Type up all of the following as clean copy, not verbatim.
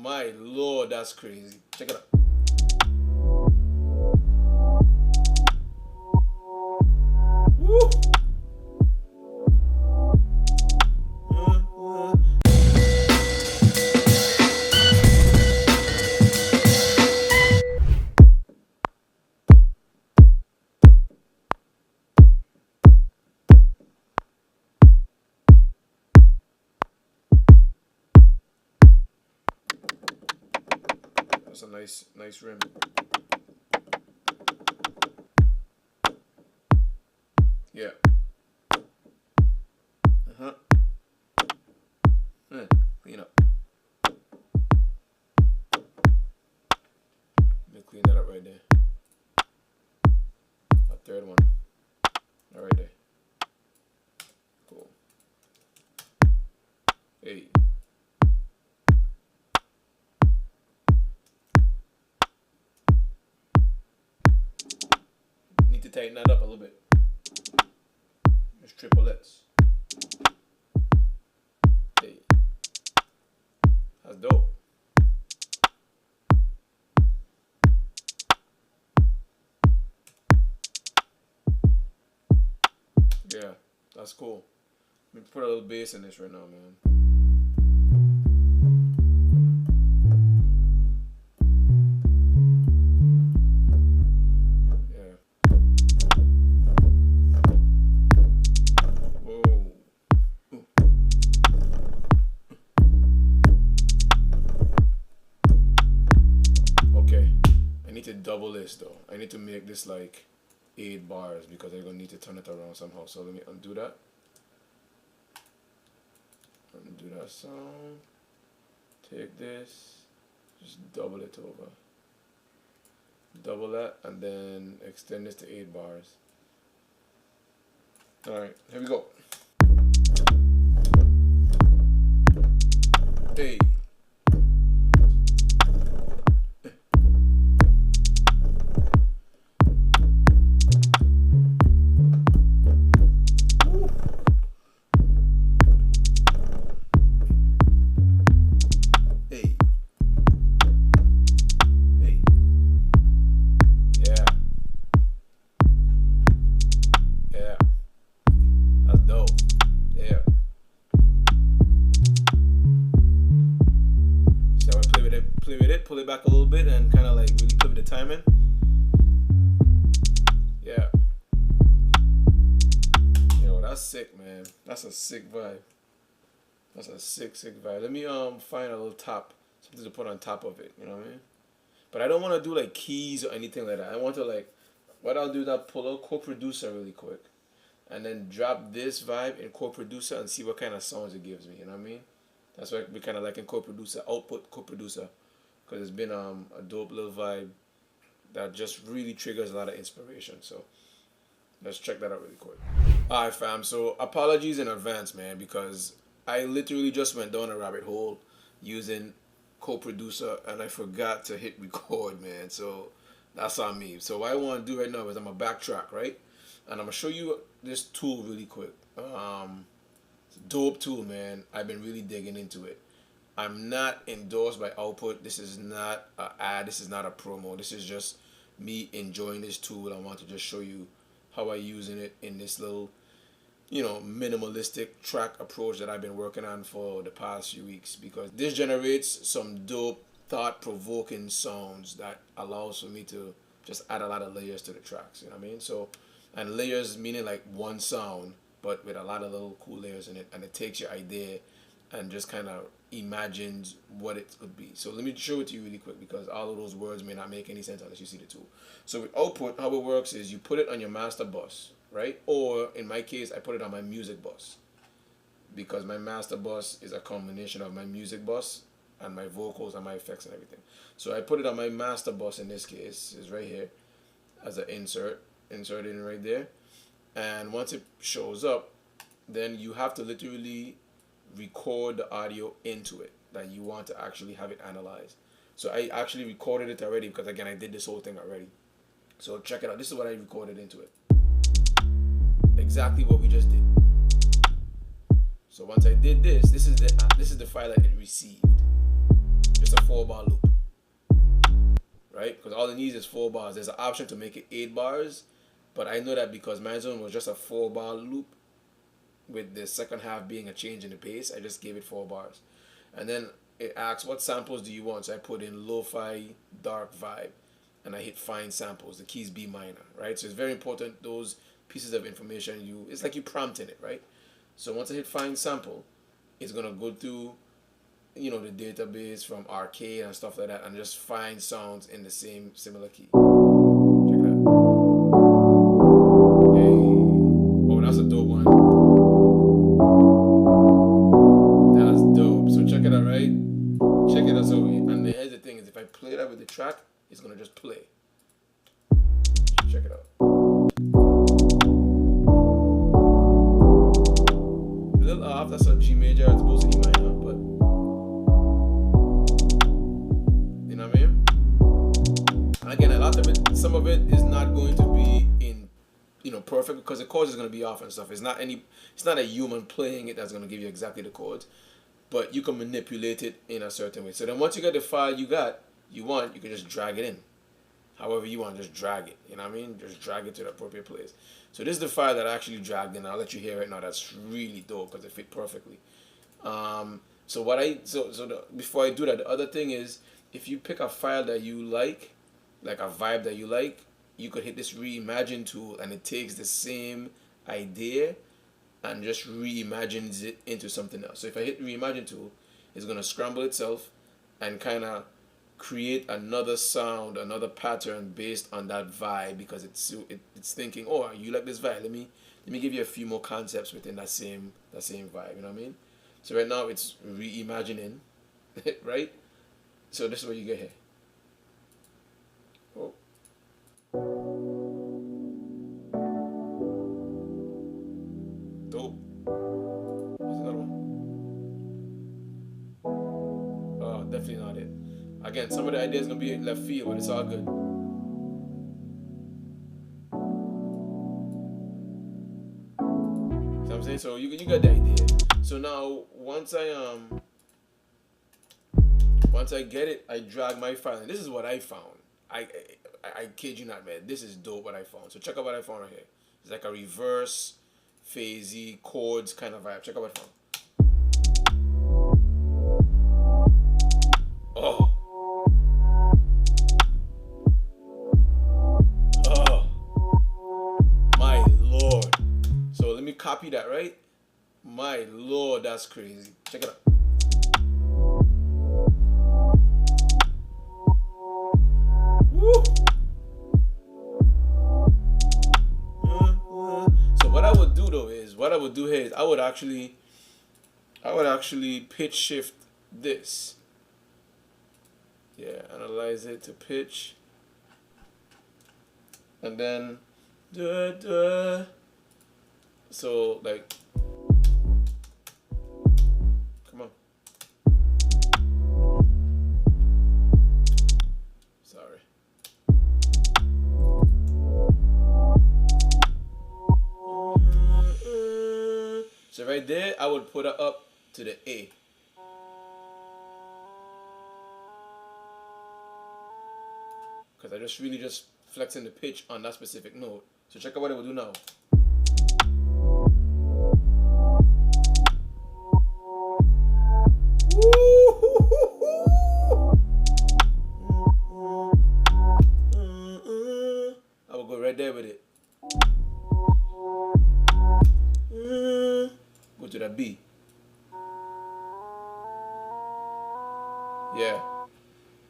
My lord, that's crazy. Check it out. Woo! That's a nice rim. Yeah. Clean up. Let me clean that up right there. A third one. All right there. Cool. Hey. Need to tighten that up a little bit. There's triplets. Hey. That's dope. Yeah, that's cool. Let me put a little bass in this right now, man. Double this though. I need to make this like 8 bars because I'm gonna need to turn it around somehow. So let me undo that. Undo that sound. Take this, just double it over. Double that and then extend this to 8 bars. Alright, here we go. Hey. Pull it back a little bit and kind of like really play with the timing. Yeah. Yo, that's sick, man. That's a sick vibe. That's a sick vibe. Let me find a little top, something to put on top of it. You know what I mean? But I don't want to do like keys or anything like that. I want to like, what I'll do is I'll pull out co-producer really quick, and then drop this vibe in co-producer and see what kind of sounds it gives me. You know what I mean? That's why we kind of like in co-producer, output co-producer. Because it's been a dope little vibe that just really triggers a lot of inspiration. So let's check that out really quick. Alright fam, so apologies in advance, man, because I literally just went down a rabbit hole using co-producer and I forgot to hit record, man. So that's on me. So what I want to do right now is I'm going to backtrack, right? And I'm going to show you this tool really quick. It's a dope tool, man. I've been really digging into it. I'm not endorsed by Output. This is not an ad. This is not a promo. This is just me enjoying this tool. I want to just show you how I'm using it in this little, you know, minimalistic track approach that I've been working on for the past few weeks, because this generates some dope, thought-provoking sounds that allows for me to just add a lot of layers to the tracks. You know what I mean? So, and layers meaning like one sound, but with a lot of little cool layers in it, and it takes your idea and just kind of imagines what it could be. So let me show it to you really quick, because all of those words may not make any sense unless you see the tool. So with Output, how it works is you put it on your master bus, right? Or in my case, I put it on my music bus, because my master bus is a combination of my music bus and my vocals and my effects and everything. So I put it on my master bus in this case, is right here as an insert it in right there. And once it shows up, then you have to literally record the audio into it that you want to actually have it analyzed. So I actually recorded it already, because again I did this whole thing already. So check it out. This is what I recorded into it. Exactly what we just did. So once I did this, this is the file that it received. Just a 4 4-bar loop, right? Because all it needs is 4 bars. There's an option to make it 8 bars, but I know that because my zone was just a 4-bar loop, with the second half being a change in the pace, I just gave it 4 bars. And then it asks, what samples do you want? So I put in lo-fi, dark vibe, and I hit find samples. The key is B minor, right? So it's very important, those pieces of information, it's like you prompting it, right? So once I hit find sample, it's gonna go through, the database from Arcade and stuff like that, and just find sounds in the same similar key. Check it out. Hey, oh, that's a dope one. That's dope. So check it out, right? Check it out. So, and here's the thing: is if I play that with the track, it's gonna just play. Check it out. A little off. That's a G major as opposed to E minor, but you know what I mean. And again, a lot of it, some of it is not going to be in, perfect, because the chords is going to be off and stuff. It's not a human playing it that's going to give you exactly the chords, but you can manipulate it in a certain way. So then once you get the file you can just drag it in. However you want, just drag it. You know what I mean? Just drag it to the appropriate place. So this is the file that I actually dragged in. I'll let you hear it now. That's really dope because it fit perfectly. Before I do that, the other thing is, if you pick a file that you like a vibe that you like, you could hit this Reimagine tool, and it takes the same idea and just reimagines it into something else. So if I hit Reimagine tool, it's gonna scramble itself and kind of create another sound, another pattern based on that vibe, because it's thinking, oh, you like this vibe, let me give you a few more concepts within that same vibe. You know what I mean? So right now it's reimagining, right? So this is what you get here. Oh. Dope. Here's another one. Oh, definitely not it. Again, some of the ideas gonna be left field, but it's all good. See what I'm saying? So you got the idea. So now once I get it, I drag my file, and this is what I found. I kid you not, man. This is dope what I found. So check out what I found right here. It's like a reverse, phasey, chords kind of vibe. Check out what I found. Oh. My Lord. So let me copy that, right? My Lord, that's crazy. Check it out. Woo. So what I would do here is I would actually pitch shift this. Yeah, analyze it to pitch. And then so like, come on. Sorry. So right there, I would put it up to the A. Because I just flexing the pitch on that specific note. So check out what it will do now. I will go right there with it. Go to that B. Yeah.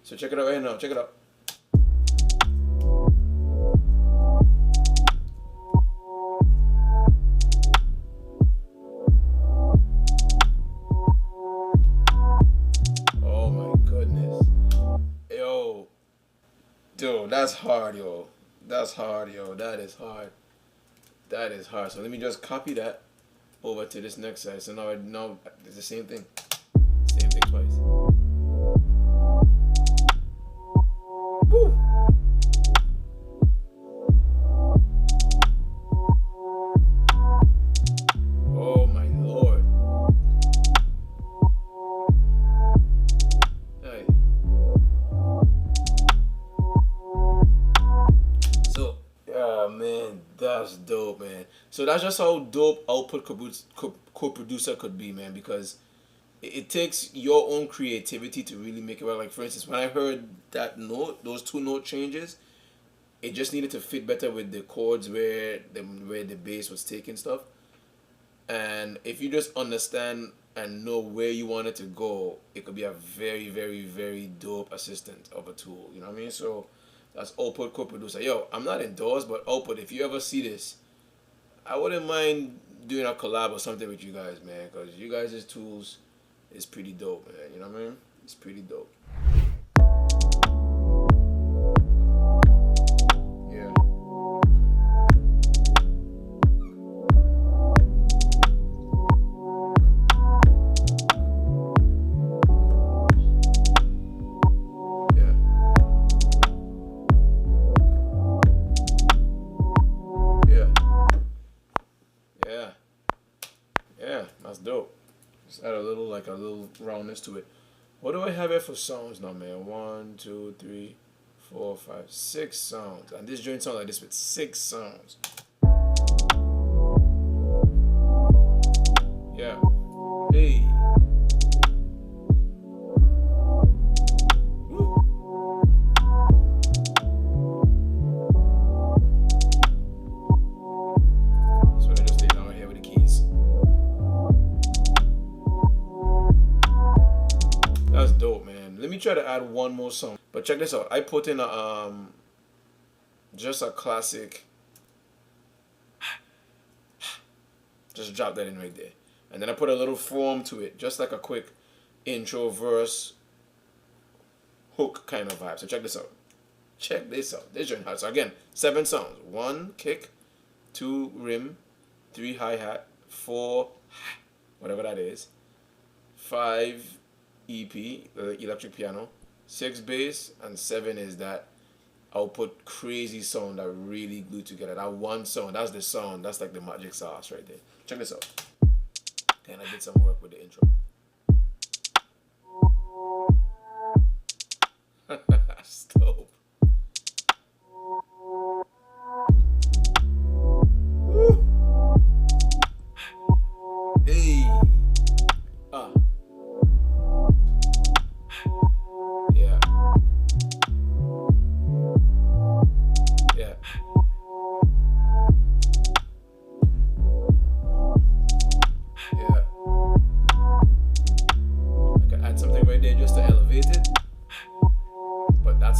So check it out right now. Check it out. Oh my goodness. Yo. Dude, that's hard, yo. That's hard, yo. That is hard. That is hard. So let me just copy that over to this next side. So now it's the same thing. Same thing twice. Woo. Oh my Lord. Hey. That's dope, man. So that's just how dope output co-producer could be, man, because it takes your own creativity to really make it work. Like, for instance, when I heard that note, those two note changes, it just needed to fit better with the chords where the bass was taking stuff. And if you just understand and know where you want it to go, it could be a very, very, very dope assistant of a tool. You know what I mean? So that's Output co-producer. Yo, I'm not endorsed, but Output, if you ever see this, I wouldn't mind doing a collab or something with you guys, man, because you guys' tools is pretty dope, man. You know what I mean? It's pretty dope. Yeah. That's dope. Just add a little roundness to it. What do I have here for sounds now, man? 1, 2, 3, 4, 5, 6 sounds. And this joint sounds like this with 6 sounds. Yeah. Hey. Try to add one more song, but check this out. I put in a just a classic. Just drop that in right there, and then I put a little form to it, just like a quick intro, verse, hook kind of vibe. So check this out. Check this out. This joint has, so again, 7 sounds: 1 kick, 2 rim, 3 hi-hat, 4 whatever that is, 5 EP, electric piano, 6 bass, and 7 is that output crazy sound that really glued together. That one sound, that's the sound, that's like the magic sauce right there. Check this out. And I did some work with the intro. That's dope. Woo. Hey.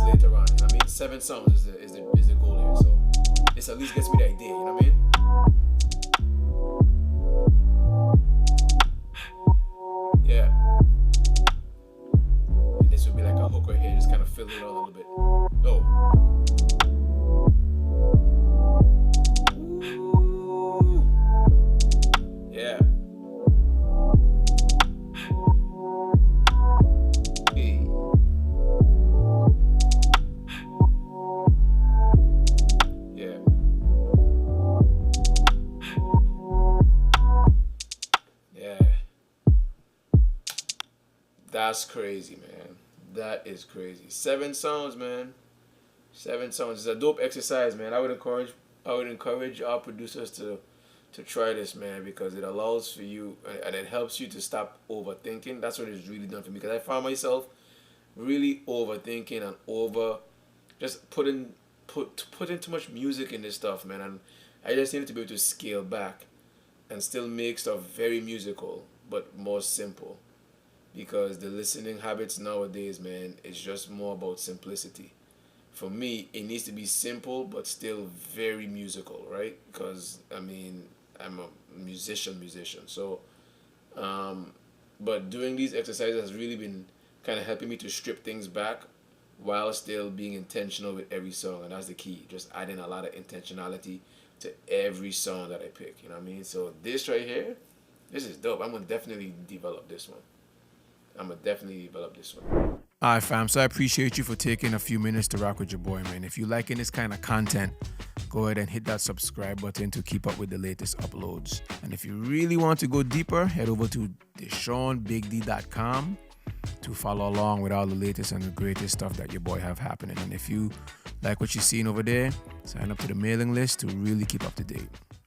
Later on, you know what I mean? 7 sounds is the goal here, so this at least gets me the idea, you know what I mean? Yeah. And this would be like a hook right here, just kind of fill it out a little bit. Oh. Yeah. That's crazy, man. That is crazy. 7 sounds, man. 7 sounds. It's a dope exercise, man. I would encourage our producers to try this, man, because it allows for you and it helps you to stop overthinking. That's what it's really done for me, because I found myself really overthinking and just putting too much music in this stuff, man. And I just needed to be able to scale back and still make stuff very musical but more simple. Because the listening habits nowadays, man, is just more about simplicity. For me, it needs to be simple but still very musical, right? Because, I mean, I'm a musician. So, but doing these exercises has really been kind of helping me to strip things back while still being intentional with every song. And that's the key. Just adding a lot of intentionality to every song that I pick. You know what I mean? So this right here, this is dope. I'm going to definitely develop this one. Alright, fam, so I appreciate you for taking a few minutes to rock with your boy, man. If you're liking this kind of content, go ahead and hit that subscribe button to keep up with the latest uploads. And if you really want to go deeper, head over to DeShawnBigD.com to to follow along with all the latest and the greatest stuff that your boy have happening. And if you like what you're seeing over there, sign up to the mailing list to really keep up to date.